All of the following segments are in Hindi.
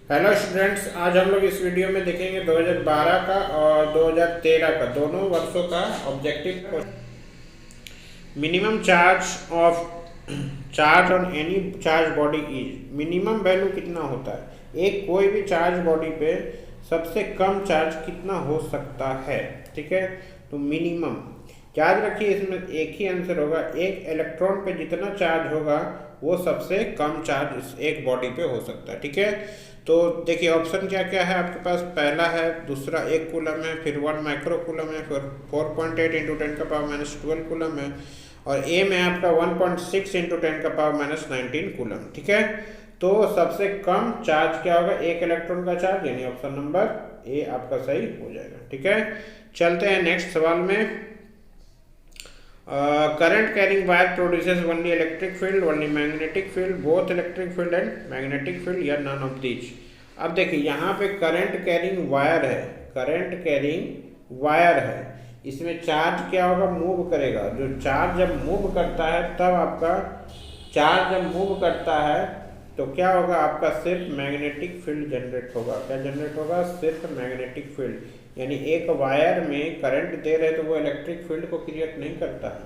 हेलो स्टूडेंट्स, आज हम लोग इस वीडियो में देखेंगे 2012 का और 2013 का दोनों वर्षों का objective question. Minimum charge of charge on any charge body is, minimum value कितना होता है एक कोई भी चार्ज बॉडी पे सबसे कम चार्ज कितना हो सकता है। ठीक है, तो मिनिमम याद रखिए, इसमें एक ही आंसर होगा। एक इलेक्ट्रॉन पे जितना चार्ज होगा वो सबसे कम चार्ज इस एक बॉडी पे हो सकता है। ठीक है, तो देखिए ऑप्शन क्या क्या है आपके पास। पहला है, दूसरा 1 कूलम है, फिर 1 माइक्रो कूलम है, फिर 4.8 इंटू 10⁻12 कूलम है, और ए में आपका 1.6 इंटू 10⁻19 कूलम। ठीक है, तो सबसे कम चार्ज क्या होगा, एक इलेक्ट्रॉन का चार्ज, यानी ऑप्शन नंबर ए आपका सही हो जाएगा। ठीक है, चलते हैं नेक्स्ट सवाल में। Current carrying wire produces only electric field, only magnetic field, both electric field and magnetic field, या नन ऑफ दीज। अब देखिए यहाँ पे करंट कैरिंग वायर है, करंट कैरिंग वायर है, इसमें चार्ज क्या होगा, मूव करेगा। जो चार्ज जब मूव करता है तब आपका चार्ज जब मूव करता है तो क्या होगा, आपका सिर्फ मैग्नेटिक फील्ड जनरेट होगा। क्या जनरेट होगा, सिर्फ मैग्नेटिक फील्ड। यानी एक वायर में करंट दे रहे तो वो इलेक्ट्रिक फील्ड को क्रिएट नहीं करता है,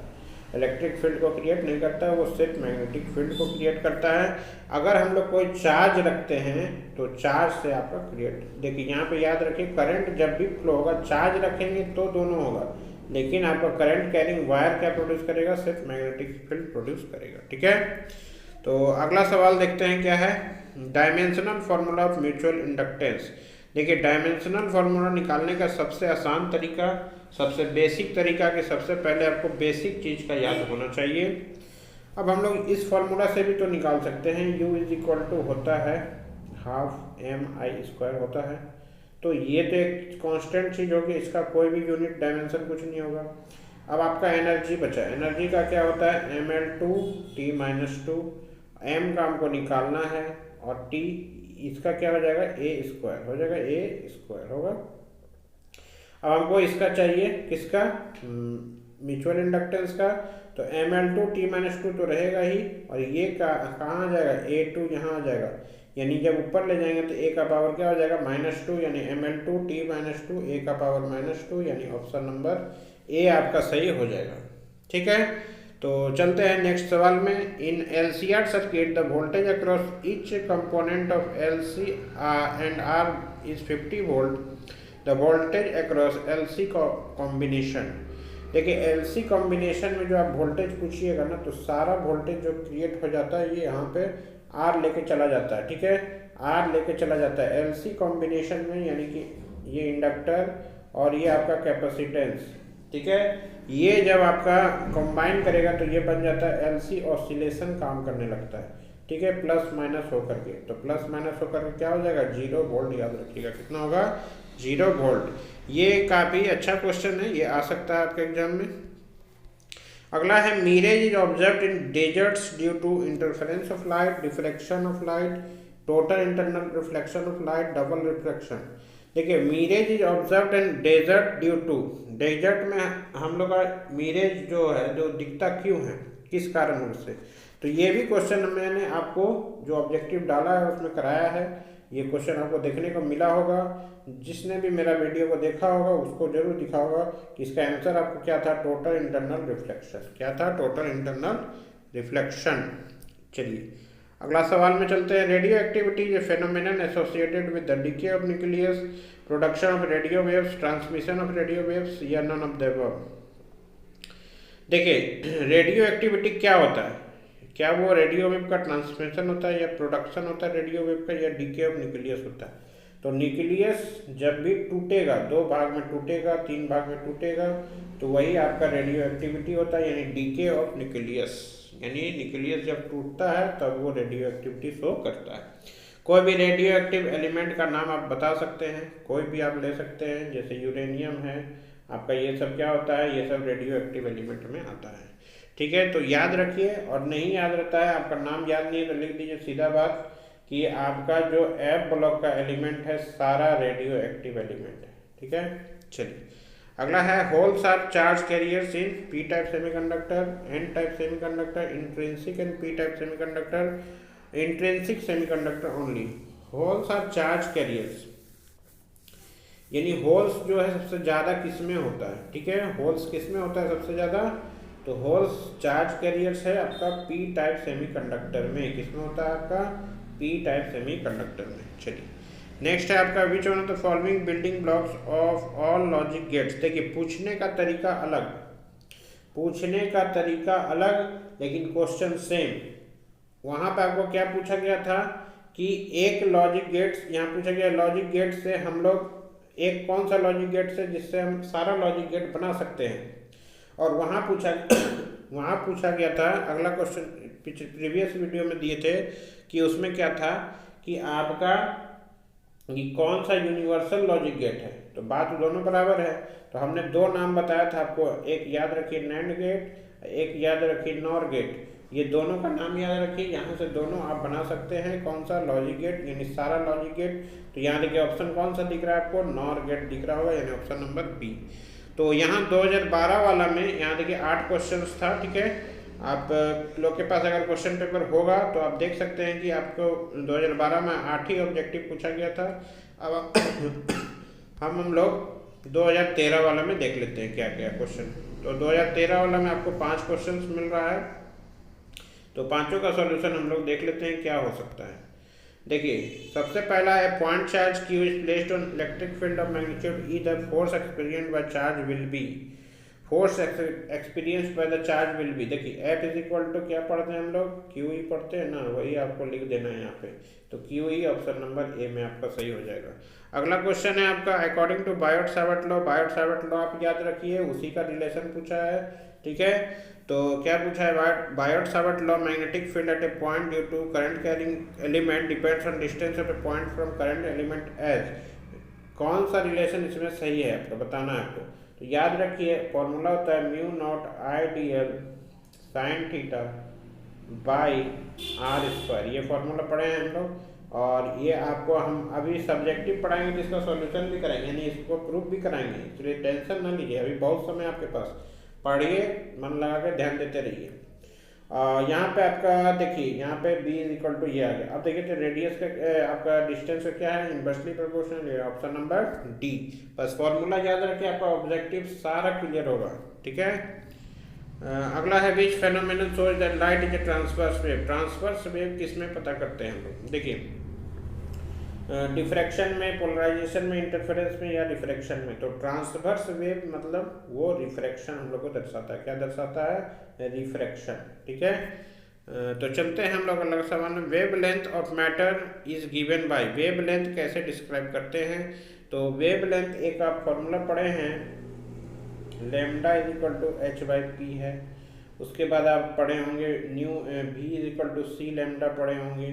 इलेक्ट्रिक फील्ड को क्रिएट नहीं करता है, वो सिर्फ मैग्नेटिक फील्ड को क्रिएट करता है। अगर हम लोग कोई चार्ज रखते हैं तो चार्ज से आपका क्रिएट, देखिए यहाँ पे याद रखिए, करंट जब भी फ्लो होगा चार्ज रखेंगे तो दोनों होगा, लेकिन आपका करंट कैरिंग वायर क्या प्रोड्यूस करेगा, सिर्फ मैग्नेटिक फील्ड प्रोड्यूस करेगा। ठीक है, तो अगला सवाल देखते हैं क्या है। Dimensional formula of mutual inductance. देखिए डायमेंशनल फार्मूला निकालने का सबसे आसान तरीका, सबसे बेसिक तरीका, कि सबसे पहले आपको बेसिक चीज़ का याद होना चाहिए। अब हम लोग इस फार्मूला से भी तो निकाल सकते हैं। u इज इक्वल टू होता है ½ mi² होता है, तो ये तो एक कांस्टेंट चीज़ होगी, इसका कोई भी यूनिट डायमेंशन कुछ नहीं होगा। अब आपका एनर्जी बचा, एनर्जी का क्या होता है, mL2T-2, m का हमको निकालना है, और t इसका क्या हो जाएगा, a² हो जाएगा, a² होगा। अब हमको इसका चाहिए, किसका, म्यूचुअल इंडक्टेंस का, तो mL2T-2 तो रहेगा ही, और ये कहाँ आ जाएगा, a2 यहाँ आ जाएगा, यानी जब ऊपर ले जाएंगे तो a का पावर क्या हो जाएगा, -2, यानी mL2T-2 a का पावर -2, यानी ऑप्शन नंबर ए आपका सही हो जाएगा। ठीक है, तो चलते हैं नेक्स्ट सवाल में। इन LCR circuit the voltage across each component of LC and R is 50 volt, the voltage across LC combination. देखिए LC कॉम्बिनेशन में जो आप वोल्टेज पूछिएगा ना, तो सारा वोल्टेज जो क्रिएट हो जाता है ये यहाँ पे R लेके चला जाता है। ठीक है, R लेके चला जाता है LC कॉम्बिनेशन में, यानी कि ये इंडक्टर और ये आपका कैपेसिटेंस। ठीक है, ये जब आपका कंबाइन करेगा तो ये बन जाता है LC ऑसिलेशन काम करने लगता है। ठीक है, प्लस माइनस होकर के, तो प्लस माइनस होकर के क्या हो जाएगा, 0 वोल्ट। याद रखिएगा कितना होगा, 0 वोल्ट। ये काफ़ी अच्छा क्वेश्चन है, ये आ सकता है आपके एग्जाम में। अगला है, mirage is observed in deserts due to interference of light, deflection of light, total internal reflection of light, double reflection. देखिए mirage is observed in desert due to, desert में हम लोग का मिरेज जो है जो दिखता क्यों है, किस कारण से, तो ये भी क्वेश्चन मैंने आपको जो ऑब्जेक्टिव डाला है उसमें कराया है। ये क्वेश्चन आपको देखने को मिला होगा, जिसने भी मेरा वीडियो को देखा होगा उसको जरूर दिखा होगा कि इसका आंसर आपको क्या था, टोटल इंटरनल रिफ्लेक्शन। क्या था, टोटल इंटरनल रिफ्लेक्शन। चलिए अगला सवाल में चलते हैं। Radio activity is a phenomenon associated with the decay of nucleus, production of radio waves, transmission of radio waves, या नन ऑफ द अबव। देखिए रेडियो एक्टिविटी क्या होता है, क्या वो रेडियो वेव का ट्रांसमिशन होता है, या प्रोडक्शन होता है रेडियो वेव का, या डीके ऑफ न्यूक्लियस होता है। तो न्यूक्लियस जब भी टूटेगा, 2 भाग में टूटेगा, 3 भाग में टूटेगा, तो वही आपका रेडियो एक्टिविटी होता है, यानी डीके ऑफ न्यूक्लियस। यानी न्यूक्लियस जब टूटता है तब वो रेडियो एक्टिविटी शो करता है। कोई भी रेडियो एक्टिव एलिमेंट का नाम आप बता सकते हैं, कोई भी आप ले सकते हैं, जैसे यूरेनियम है आपका, ये सब क्या होता है, ये सब रेडियो एक्टिव एलिमेंट में आता है। ठीक है, तो याद रखिए, और नहीं याद रहता है, आपका नाम याद नहीं है तो लिख दीजिए सीधा बात कि आपका जो F ब्लॉक का एलिमेंट है सारा रेडियो एक्टिव एलिमेंट है। ठीक है, चलिए अगला है, holes are charge carriers in p type semiconductor, n type semiconductor, intrinsic and p type semiconductor, intrinsic semiconductor only. Holes are charge carriers, यानी होल्स जो है सबसे ज़्यादा किस में होता है, ठीक है, होल्स किस में होता है सबसे ज़्यादा, तो होल्स चार्ज कैरियर्स है आपका पी टाइप सेमीकंडक्टर में, किस में होता है आपका पी टाइप सेमीकंडक्टर में। चलिए नेक्स्ट है आपका which one of the following building blocks of all logic gates. देखिए पूछने का तरीका अलग, पूछने का तरीका अलग लेकिन क्वेश्चन सेम। वहाँ पे आपको क्या पूछा गया था कि एक लॉजिक गेट्स, यहाँ पूछा गया लॉजिक गेट से हम लोग एक कौन सा लॉजिक गेट से जिससे हम सारा लॉजिक गेट बना सकते हैं, और वहाँ पूछा गया था अगला क्वेश्चन प्रीवियस वीडियो में दिए थे कि उसमें क्या था कि आपका कि कौन सा यूनिवर्सल लॉजिक गेट है, तो बात दोनों बराबर है। तो हमने दो नाम बताया था आपको, एक याद रखिए नैंड गेट, एक याद रखिए नॉर गेट, ये दोनों का नाम याद रखिए, यहाँ से दोनों आप बना सकते हैं कौन सा लॉजिक गेट यानी सारा लॉजिक गेट। तो यहाँ देखिए ऑप्शन कौन सा दिख रहा है आपको, नॉर गेट दिख रहा होगा यानी ऑप्शन नंबर बी। तो यहाँ 2012 वाला में यहाँ देखिए 8 क्वेश्चन था, ठीक है, आप लोग के पास अगर क्वेश्चन पेपर होगा तो आप देख सकते हैं कि आपको 2012 में 8 ही ऑब्जेक्टिव पूछा गया था। अब हम लोग 2013 वाला में देख लेते हैं क्या क्या क्वेश्चन। तो 2013 वाला में आपको 5 क्वेश्चन मिल रहा है, तो पांचों का सॉल्यूशन हम लोग देख लेते हैं क्या हो सकता है। देखिए सबसे पहला है point charge Q is placed on electric field of magnitude E, the force experienced by charge will be, force experienced by the charge will be. देखिए एफ इज इक्वल टू क्या पढ़ते हैं हम लोग, क्यू ई पढ़ते हैं ना, वही आपको लिख देना है यहाँ पे, तो Q E option number A में आपका सही हो जाएगा। अगला क्वेश्चन है आपका according to Biot Savart law, Biot Savart law आप याद रखिए, उसी का रिलेशन पूछा है, ठीक है। तो क्या पूछा है, Biot Savart law magnetic field at a point due to current carrying element depends on distance of a point from current element as, कौन सा रिलेशन इसमें सही है आपको बताना है आपको। तो याद रखिए फॉर्मूला होता है mu not I d l sine theta by r square, ये फॉर्मूला पढ़े हैं हम लोग, और ये आपको हम अभी सब्जेक्टिव पढ़ाएंगे जिसका सॉल्यूशन भी कराएंगे यानी इसको प्रूफ भी कराएंगे, इसलिए टेंशन ना लीजिए, अभी बहुत समय आपके पास, पढ़िए मन लगा कर ध्यान देते रहिए। यहाँ पे आपका देखिए यहाँ पे b इज इक्वल टू ये आ गया। अब देखिए तो रेडियस का आपका डिस्टेंस का क्या है, इन्वर्सली प्रोपोर्शनल है, ऑप्शन नंबर डी। बस फॉर्मूला याद रखिए, आपका ऑब्जेक्टिव सारा क्लियर होगा, ठीक है। अगला है which phenomenon shows that light is a transverse wave, transverse wave किस में पता करते हैं हम लोग, देखिए डिफ्रैक्शन में, पोलराइजेशन में, इंटरफेरेंस में या रिफ्रैक्शन में। तो ट्रांसवर्स वेव मतलब वो रिफ्रैक्शन हम लोग को दर्शाता है, क्या दर्शाता है, रिफ्रैक्शन, ठीक है। तो चलते हैं हम लोग अलग सवाल में। Wave length of matter is given by, wave length कैसे डिस्क्राइब करते हैं, तो वेव लेंथ एक आप फॉर्मूला पढ़े हैं lambda is equal to h by p है, उसके बाद आप पढ़े होंगे nu v is equal to c lambda पढ़े होंगे।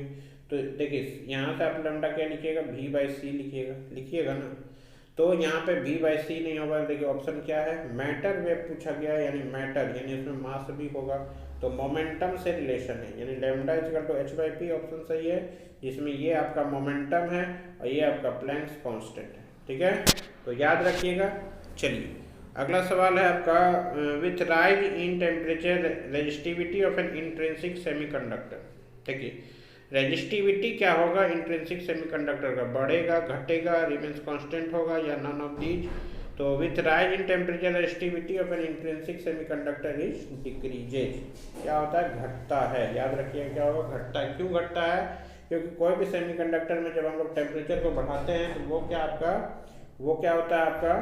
तो देखिए यहाँ से आप लैम्डा क्या लिखिएगा, v बाई सी लिखिएगा ना, तो यहाँ पे v बाई सी नहीं होगा। देखिए ऑप्शन क्या है, मैटर वेव पूछा गया है यानी मैटर यानी उसमें मास भी होगा, तो मोमेंटम से रिलेशन है यानी lambda is equal to h by p option सही है, जिसमें ये आपका मोमेंटम है और ये आपका प्लैंक्स कांस्टेंट है, ठीक है, तो याद रखिएगा। चलिए अगला सवाल है आपका with rise in temperature resistivity of N intrinsic semiconductor. देखिए रेजिस्टिविटी क्या होगा इंट्रिंसिक सेमीकंडक्टर का, बढ़ेगा, घटेगा, रिमेन्स कांस्टेंट होगा या नन ऑफ दीज। तो with rise in temperature resistivity of N intrinsic semiconductor is decreases, क्या होता है, घटता है। याद रखिए क्या होगा, घटता है। क्यों घटता है, क्योंकि कोई भी सेमीकंडक्टर में जब हम लोग टेम्परेचर को बढ़ाते हैं तो वो क्या होता है आपका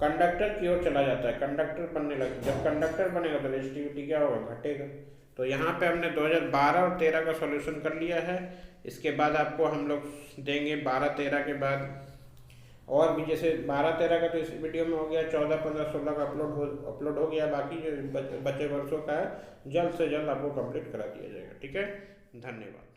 कंडक्टर की ओर चला जाता है, कंडक्टर बनने लगता है। जब कंडक्टर बनेगा तो रेजिस्टिविटी क्या होगा, घटेगा। तो यहाँ पे हमने 2012 और 13 का सॉल्यूशन कर लिया है। इसके बाद आपको हम लोग देंगे 12-13 के बाद और भी, जैसे 12-13 का तो इस वीडियो में हो गया, 14, 15, 16 का अपलोड हो गया, बाकी जो बचे वर्षों का है जल्द से जल्द आपको कंप्लीट करा दिया जाएगा, ठीक है। धन्यवाद।